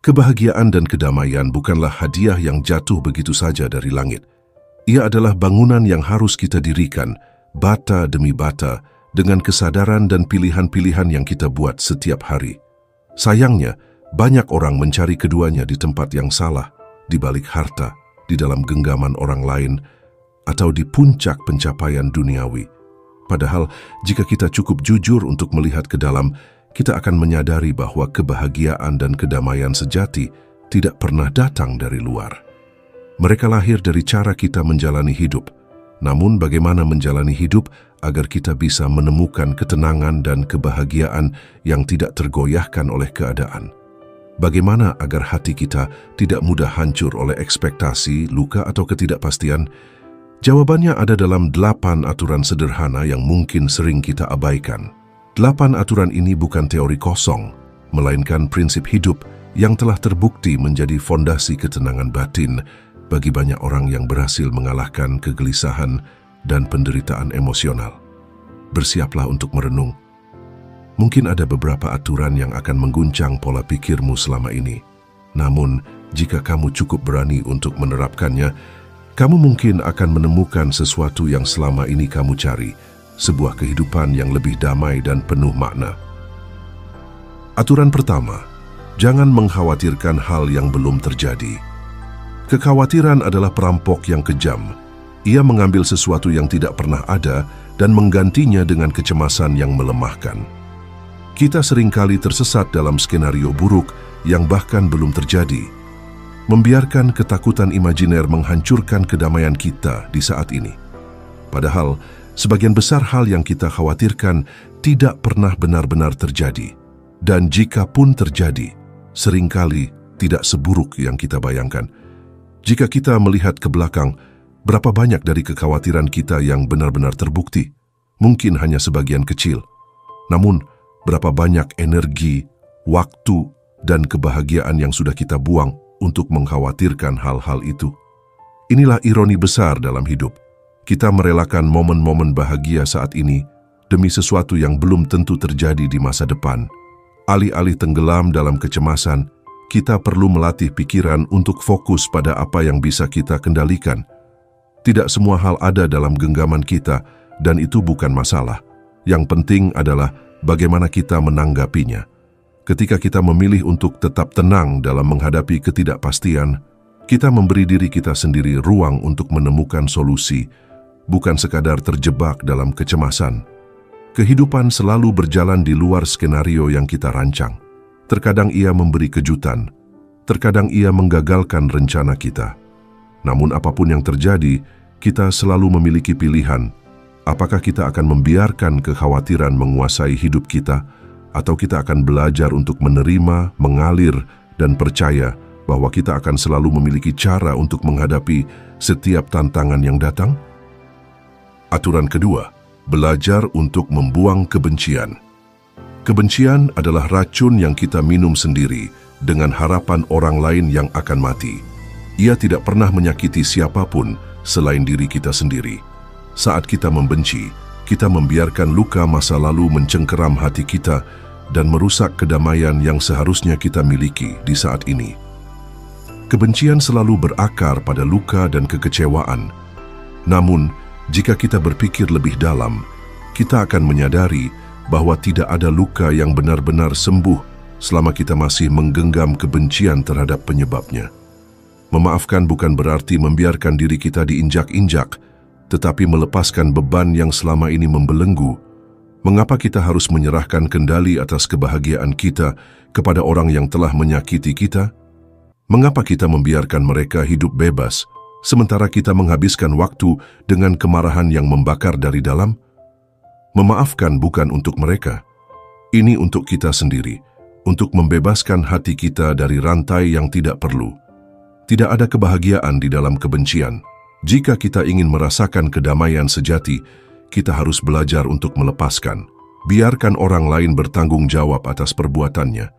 Kebahagiaan dan kedamaian bukanlah hadiah yang jatuh begitu saja dari langit. Ia adalah bangunan yang harus kita dirikan, bata demi bata, dengan kesadaran dan pilihan-pilihan yang kita buat setiap hari. Sayangnya, banyak orang mencari keduanya di tempat yang salah, di balik harta, di dalam genggaman orang lain, atau di puncak pencapaian duniawi. Padahal, jika kita cukup jujur untuk melihat ke dalam, kita akan menyadari bahwa kebahagiaan dan kedamaian sejati tidak pernah datang dari luar. Mereka lahir dari cara kita menjalani hidup. Namun bagaimana menjalani hidup agar kita bisa menemukan ketenangan dan kebahagiaan yang tidak tergoyahkan oleh keadaan? Bagaimana agar hati kita tidak mudah hancur oleh ekspektasi, luka atau ketidakpastian? Jawabannya ada dalam 8 aturan sederhana yang mungkin sering kita abaikan. 8 aturan ini bukan teori kosong, melainkan prinsip hidup yang telah terbukti menjadi fondasi ketenangan batin bagi banyak orang yang berhasil mengalahkan kegelisahan dan penderitaan emosional. Bersiaplah untuk merenung. Mungkin ada beberapa aturan yang akan mengguncang pola pikirmu selama ini. Namun, jika kamu cukup berani untuk menerapkannya, kamu mungkin akan menemukan sesuatu yang selama ini kamu cari, sebuah kehidupan yang lebih damai dan penuh makna. Aturan pertama, jangan mengkhawatirkan hal yang belum terjadi. Kekhawatiran adalah perampok yang kejam. Ia mengambil sesuatu yang tidak pernah ada dan menggantinya dengan kecemasan yang melemahkan. Kita seringkali tersesat dalam skenario buruk yang bahkan belum terjadi, membiarkan ketakutan imajiner menghancurkan kedamaian kita di saat ini. Padahal, sebagian besar hal yang kita khawatirkan tidak pernah benar-benar terjadi. Dan jika pun terjadi, seringkali tidak seburuk yang kita bayangkan. Jika kita melihat ke belakang, berapa banyak dari kekhawatiran kita yang benar-benar terbukti? Mungkin hanya sebagian kecil. Namun, berapa banyak energi, waktu, dan kebahagiaan yang sudah kita buang untuk mengkhawatirkan hal-hal itu? Inilah ironi besar dalam hidup. Kita merelakan momen-momen bahagia saat ini demi sesuatu yang belum tentu terjadi di masa depan. Alih-alih tenggelam dalam kecemasan, kita perlu melatih pikiran untuk fokus pada apa yang bisa kita kendalikan. Tidak semua hal ada dalam genggaman kita, dan itu bukan masalah. Yang penting adalah bagaimana kita menanggapinya. Ketika kita memilih untuk tetap tenang dalam menghadapi ketidakpastian, kita memberi diri kita sendiri ruang untuk menemukan solusi, bukan sekadar terjebak dalam kecemasan. Kehidupan selalu berjalan di luar skenario yang kita rancang. Terkadang ia memberi kejutan, terkadang ia menggagalkan rencana kita. Namun apapun yang terjadi, kita selalu memiliki pilihan. Apakah kita akan membiarkan kekhawatiran menguasai hidup kita, atau kita akan belajar untuk menerima, mengalir, dan percaya bahwa kita akan selalu memiliki cara untuk menghadapi setiap tantangan yang datang? Aturan kedua, belajar untuk membuang kebencian. Kebencian adalah racun yang kita minum sendiri dengan harapan orang lain yang akan mati. Ia tidak pernah menyakiti siapapun selain diri kita sendiri. Saat kita membenci, kita membiarkan luka masa lalu mencengkeram hati kita dan merusak kedamaian yang seharusnya kita miliki di saat ini. Kebencian selalu berakar pada luka dan kekecewaan. Namun, jika kita berpikir lebih dalam, kita akan menyadari bahwa tidak ada luka yang benar-benar sembuh selama kita masih menggenggam kebencian terhadap penyebabnya. Memaafkan bukan berarti membiarkan diri kita diinjak-injak, tetapi melepaskan beban yang selama ini membelenggu. Mengapa kita harus menyerahkan kendali atas kebahagiaan kita kepada orang yang telah menyakiti kita? Mengapa kita membiarkan mereka hidup bebas, sementara kita menghabiskan waktu dengan kemarahan yang membakar dari dalam? Memaafkan bukan untuk mereka. Ini untuk kita sendiri, untuk membebaskan hati kita dari rantai yang tidak perlu. Tidak ada kebahagiaan di dalam kebencian. Jika kita ingin merasakan kedamaian sejati, kita harus belajar untuk melepaskan. Biarkan orang lain bertanggung jawab atas perbuatannya,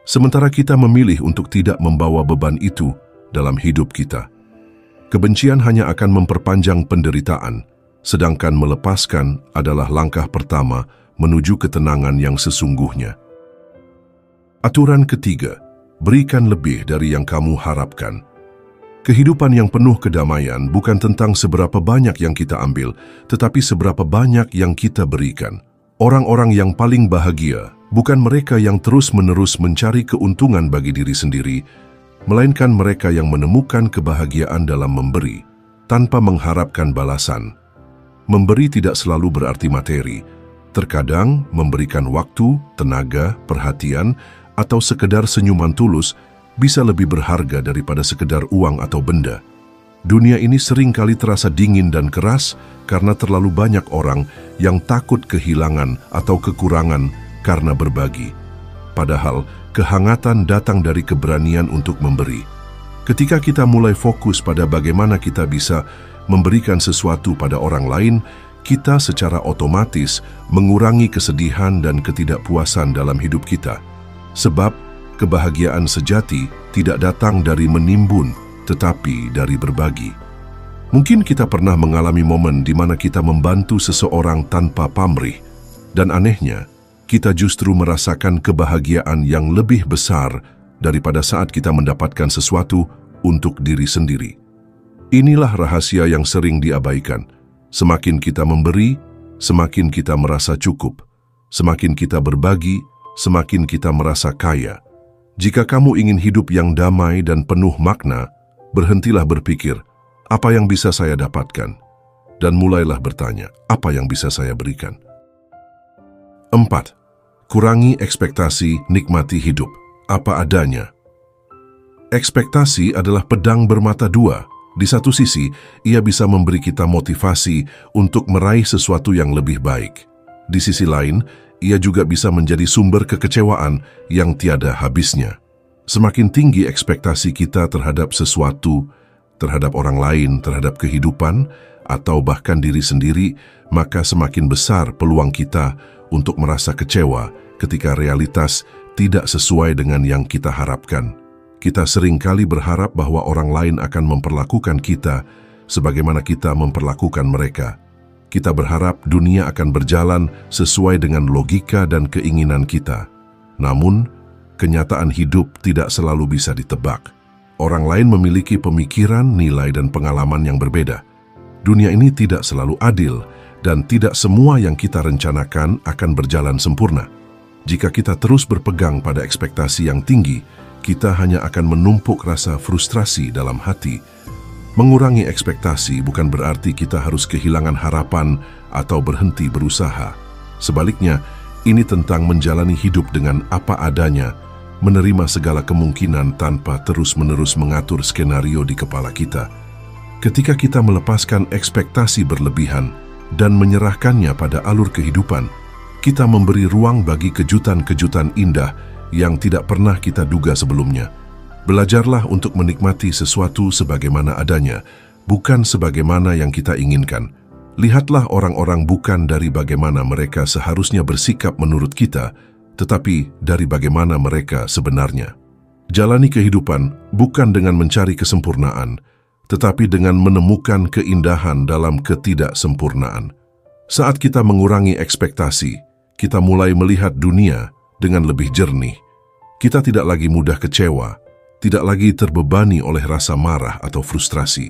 sementara kita memilih untuk tidak membawa beban itu dalam hidup kita. Kebencian hanya akan memperpanjang penderitaan, sedangkan melepaskan adalah langkah pertama menuju ketenangan yang sesungguhnya. Aturan ketiga, berikan lebih dari yang kamu harapkan. Kehidupan yang penuh kedamaian bukan tentang seberapa banyak yang kita ambil, tetapi seberapa banyak yang kita berikan. Orang-orang yang paling bahagia bukan mereka yang terus-menerus mencari keuntungan bagi diri sendiri, melainkan mereka yang menemukan kebahagiaan dalam memberi, tanpa mengharapkan balasan. Memberi tidak selalu berarti materi. Terkadang memberikan waktu, tenaga, perhatian, atau sekedar senyuman tulus bisa lebih berharga daripada sekedar uang atau benda. Dunia ini sering kali terasa dingin dan keras karena terlalu banyak orang yang takut kehilangan atau kekurangan karena berbagi. Padahal, kehangatan datang dari keberanian untuk memberi. Ketika kita mulai fokus pada bagaimana kita bisa memberikan sesuatu pada orang lain, kita secara otomatis mengurangi kesedihan dan ketidakpuasan dalam hidup kita. Sebab, kebahagiaan sejati tidak datang dari menimbun, tetapi dari berbagi. Mungkin kita pernah mengalami momen di mana kita membantu seseorang tanpa pamrih, dan anehnya, kita justru merasakan kebahagiaan yang lebih besar daripada saat kita mendapatkan sesuatu untuk diri sendiri. Inilah rahasia yang sering diabaikan. Semakin kita memberi, semakin kita merasa cukup. Semakin kita berbagi, semakin kita merasa kaya. Jika kamu ingin hidup yang damai dan penuh makna, berhentilah berpikir, apa yang bisa saya dapatkan? Dan mulailah bertanya, apa yang bisa saya berikan? 4. Kurangi ekspektasi, nikmati hidup, apa adanya. Ekspektasi adalah pedang bermata dua. Di satu sisi, ia bisa memberi kita motivasi untuk meraih sesuatu yang lebih baik. Di sisi lain, ia juga bisa menjadi sumber kekecewaan yang tiada habisnya. Semakin tinggi ekspektasi kita terhadap sesuatu, terhadap orang lain, terhadap kehidupan, atau bahkan diri sendiri, maka semakin besar peluang kita untuk merasa kecewa ketika realitas tidak sesuai dengan yang kita harapkan. Kita seringkali berharap bahwa orang lain akan memperlakukan kita sebagaimana kita memperlakukan mereka. Kita berharap dunia akan berjalan sesuai dengan logika dan keinginan kita. Namun, kenyataan hidup tidak selalu bisa ditebak. Orang lain memiliki pemikiran, nilai, dan pengalaman yang berbeda. Dunia ini tidak selalu adil, dan tidak semua yang kita rencanakan akan berjalan sempurna. Jika kita terus berpegang pada ekspektasi yang tinggi, kita hanya akan menumpuk rasa frustrasi dalam hati. Mengurangi ekspektasi bukan berarti kita harus kehilangan harapan atau berhenti berusaha. Sebaliknya, ini tentang menjalani hidup dengan apa adanya, menerima segala kemungkinan tanpa terus-menerus mengatur skenario di kepala kita. Ketika kita melepaskan ekspektasi berlebihan dan menyerahkannya pada alur kehidupan, kita memberi ruang bagi kejutan-kejutan indah yang tidak pernah kita duga sebelumnya. Belajarlah untuk menikmati sesuatu sebagaimana adanya, bukan sebagaimana yang kita inginkan. Lihatlah orang-orang bukan dari bagaimana mereka seharusnya bersikap menurut kita, tetapi dari bagaimana mereka sebenarnya. Jalani kehidupan bukan dengan mencari kesempurnaan, tetapi dengan menemukan keindahan dalam ketidaksempurnaan. Saat kita mengurangi ekspektasi, kita mulai melihat dunia dengan lebih jernih. Kita tidak lagi mudah kecewa, tidak lagi terbebani oleh rasa marah atau frustrasi.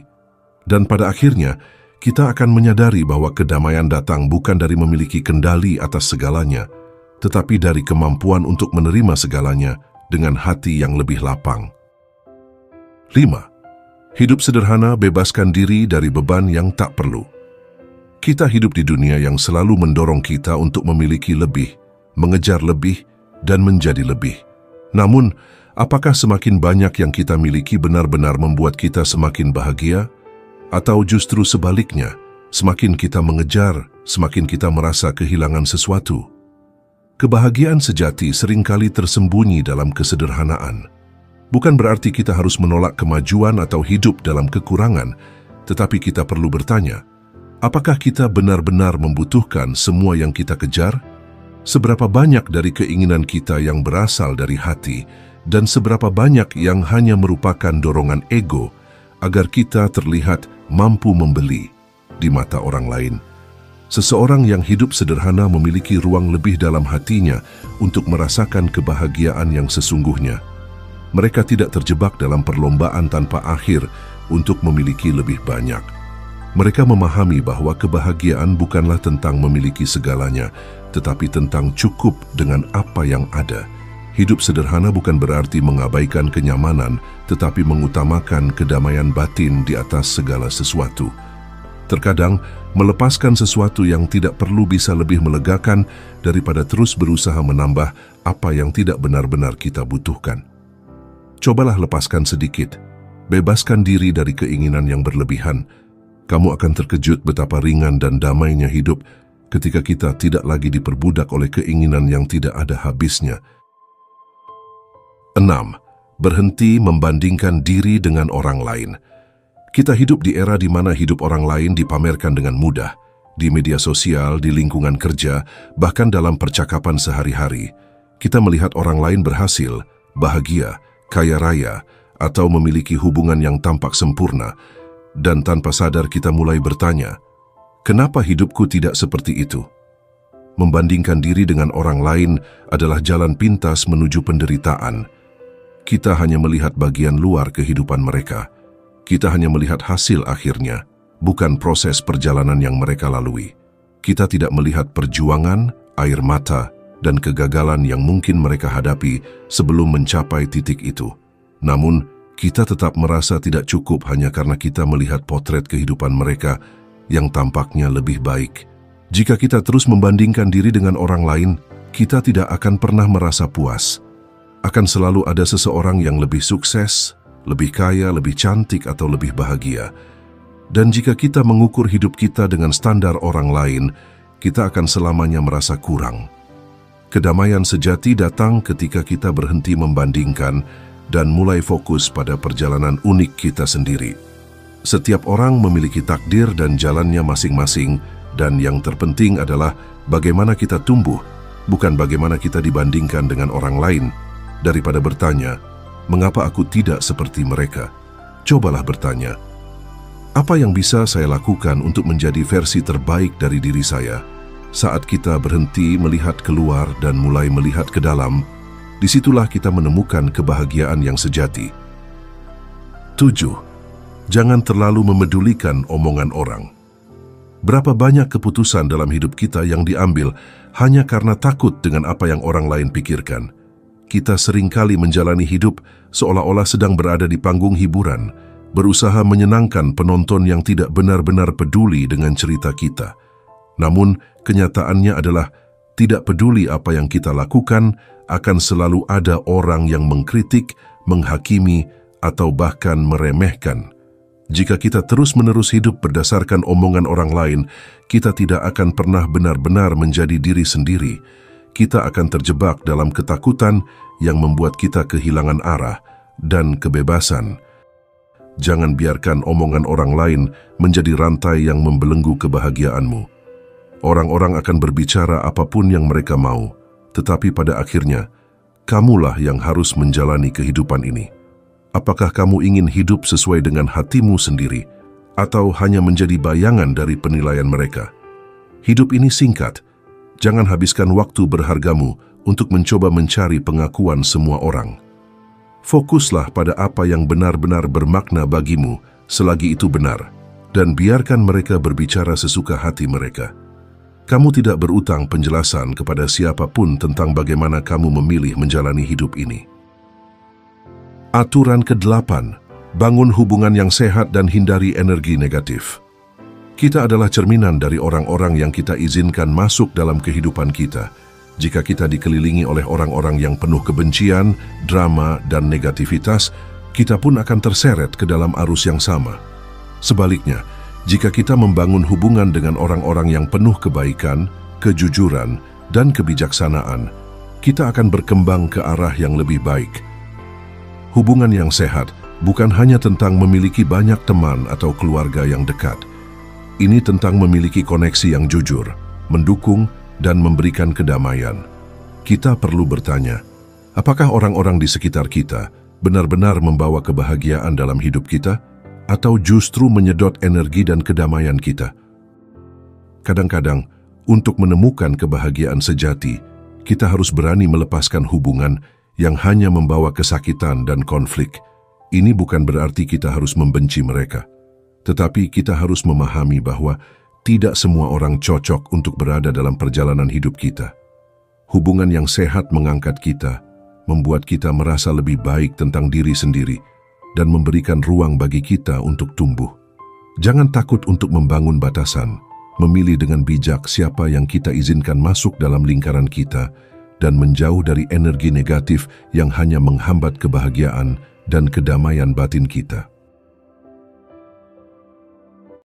Dan pada akhirnya, kita akan menyadari bahwa kedamaian datang bukan dari memiliki kendali atas segalanya, tetapi dari kemampuan untuk menerima segalanya dengan hati yang lebih lapang. 5. Hidup sederhana, bebaskan diri dari beban yang tak perlu. Kita hidup di dunia yang selalu mendorong kita untuk memiliki lebih, mengejar lebih, dan menjadi lebih. Namun, apakah semakin banyak yang kita miliki benar-benar membuat kita semakin bahagia? Atau justru sebaliknya, semakin kita mengejar, semakin kita merasa kehilangan sesuatu? Kebahagiaan sejati seringkali tersembunyi dalam kesederhanaan. Bukan berarti kita harus menolak kemajuan atau hidup dalam kekurangan, tetapi kita perlu bertanya, apakah kita benar-benar membutuhkan semua yang kita kejar? Seberapa banyak dari keinginan kita yang berasal dari hati dan seberapa banyak yang hanya merupakan dorongan ego agar kita terlihat mampu membeli di mata orang lain. Seseorang yang hidup sederhana memiliki ruang lebih dalam hatinya untuk merasakan kebahagiaan yang sesungguhnya. Mereka tidak terjebak dalam perlombaan tanpa akhir untuk memiliki lebih banyak. Mereka memahami bahwa kebahagiaan bukanlah tentang memiliki segalanya, tetapi tentang cukup dengan apa yang ada. Hidup sederhana bukan berarti mengabaikan kenyamanan, tetapi mengutamakan kedamaian batin di atas segala sesuatu. Terkadang, melepaskan sesuatu yang tidak perlu bisa lebih melegakan daripada terus berusaha menambah apa yang tidak benar-benar kita butuhkan. Cobalah lepaskan sedikit, bebaskan diri dari keinginan yang berlebihan. Kamu akan terkejut betapa ringan dan damainya hidup ketika kita tidak lagi diperbudak oleh keinginan yang tidak ada habisnya. 6. Berhenti membandingkan diri dengan orang lain. Kita hidup di era di mana hidup orang lain dipamerkan dengan mudah, di media sosial, di lingkungan kerja, bahkan dalam percakapan sehari-hari. Kita melihat orang lain berhasil, bahagia, kaya raya, atau memiliki hubungan yang tampak sempurna, dan tanpa sadar kita mulai bertanya, kenapa hidupku tidak seperti itu? Membandingkan diri dengan orang lain adalah jalan pintas menuju penderitaan. Kita hanya melihat bagian luar kehidupan mereka. Kita hanya melihat hasil akhirnya, bukan proses perjalanan yang mereka lalui. Kita tidak melihat perjuangan, air mata, dan kegagalan yang mungkin mereka hadapi sebelum mencapai titik itu. Namun, kita tetap merasa tidak cukup hanya karena kita melihat potret kehidupan mereka yang tampaknya lebih baik. Jika kita terus membandingkan diri dengan orang lain, kita tidak akan pernah merasa puas. Akan selalu ada seseorang yang lebih sukses, lebih kaya, lebih cantik, atau lebih bahagia. Dan jika kita mengukur hidup kita dengan standar orang lain, kita akan selamanya merasa kurang. Kedamaian sejati datang ketika kita berhenti membandingkan dan mulai fokus pada perjalanan unik kita sendiri. Setiap orang memiliki takdir dan jalannya masing-masing, dan yang terpenting adalah bagaimana kita tumbuh, bukan bagaimana kita dibandingkan dengan orang lain. Daripada bertanya, mengapa aku tidak seperti mereka? Cobalah bertanya, apa yang bisa saya lakukan untuk menjadi versi terbaik dari diri saya? Saat kita berhenti melihat keluar dan mulai melihat ke dalam, disitulah kita menemukan kebahagiaan yang sejati. 7. Jangan terlalu memedulikan omongan orang. Berapa banyak keputusan dalam hidup kita yang diambil hanya karena takut dengan apa yang orang lain pikirkan. Kita seringkali menjalani hidup seolah-olah sedang berada di panggung hiburan, berusaha menyenangkan penonton yang tidak benar-benar peduli dengan cerita kita. Namun, kenyataannya adalah tidak peduli apa yang kita lakukan, akan selalu ada orang yang mengkritik, menghakimi, atau bahkan meremehkan. Jika kita terus-menerus hidup berdasarkan omongan orang lain, kita tidak akan pernah benar-benar menjadi diri sendiri. Kita akan terjebak dalam ketakutan yang membuat kita kehilangan arah dan kebebasan. Jangan biarkan omongan orang lain menjadi rantai yang membelenggu kebahagiaanmu. Orang-orang akan berbicara apapun yang mereka mau, tetapi pada akhirnya, kamulah yang harus menjalani kehidupan ini. Apakah kamu ingin hidup sesuai dengan hatimu sendiri, atau hanya menjadi bayangan dari penilaian mereka? Hidup ini singkat. Jangan habiskan waktu berhargamu untuk mencoba mencari pengakuan semua orang. Fokuslah pada apa yang benar-benar bermakna bagimu selagi itu benar, dan biarkan mereka berbicara sesuka hati mereka. Kamu tidak berutang penjelasan kepada siapapun tentang bagaimana kamu memilih menjalani hidup ini. Aturan ke-8, bangun hubungan yang sehat dan hindari energi negatif. Kita adalah cerminan dari orang-orang yang kita izinkan masuk dalam kehidupan kita. Jika kita dikelilingi oleh orang-orang yang penuh kebencian, drama, dan negativitas, kita pun akan terseret ke dalam arus yang sama. Sebaliknya, jika kita membangun hubungan dengan orang-orang yang penuh kebaikan, kejujuran, dan kebijaksanaan, kita akan berkembang ke arah yang lebih baik. Hubungan yang sehat bukan hanya tentang memiliki banyak teman atau keluarga yang dekat. Ini tentang memiliki koneksi yang jujur, mendukung, dan memberikan kedamaian. Kita perlu bertanya, apakah orang-orang di sekitar kita benar-benar membawa kebahagiaan dalam hidup kita? Atau justru menyedot energi dan kedamaian kita? Kadang-kadang, untuk menemukan kebahagiaan sejati, kita harus berani melepaskan hubungan yang hanya membawa kesakitan dan konflik. Ini bukan berarti kita harus membenci mereka, tetapi kita harus memahami bahwa tidak semua orang cocok untuk berada dalam perjalanan hidup kita. Hubungan yang sehat mengangkat kita, membuat kita merasa lebih baik tentang diri sendiri, dan memberikan ruang bagi kita untuk tumbuh. Jangan takut untuk membangun batasan, memilih dengan bijak siapa yang kita izinkan masuk dalam lingkaran kita, dan menjauh dari energi negatif yang hanya menghambat kebahagiaan dan kedamaian batin kita.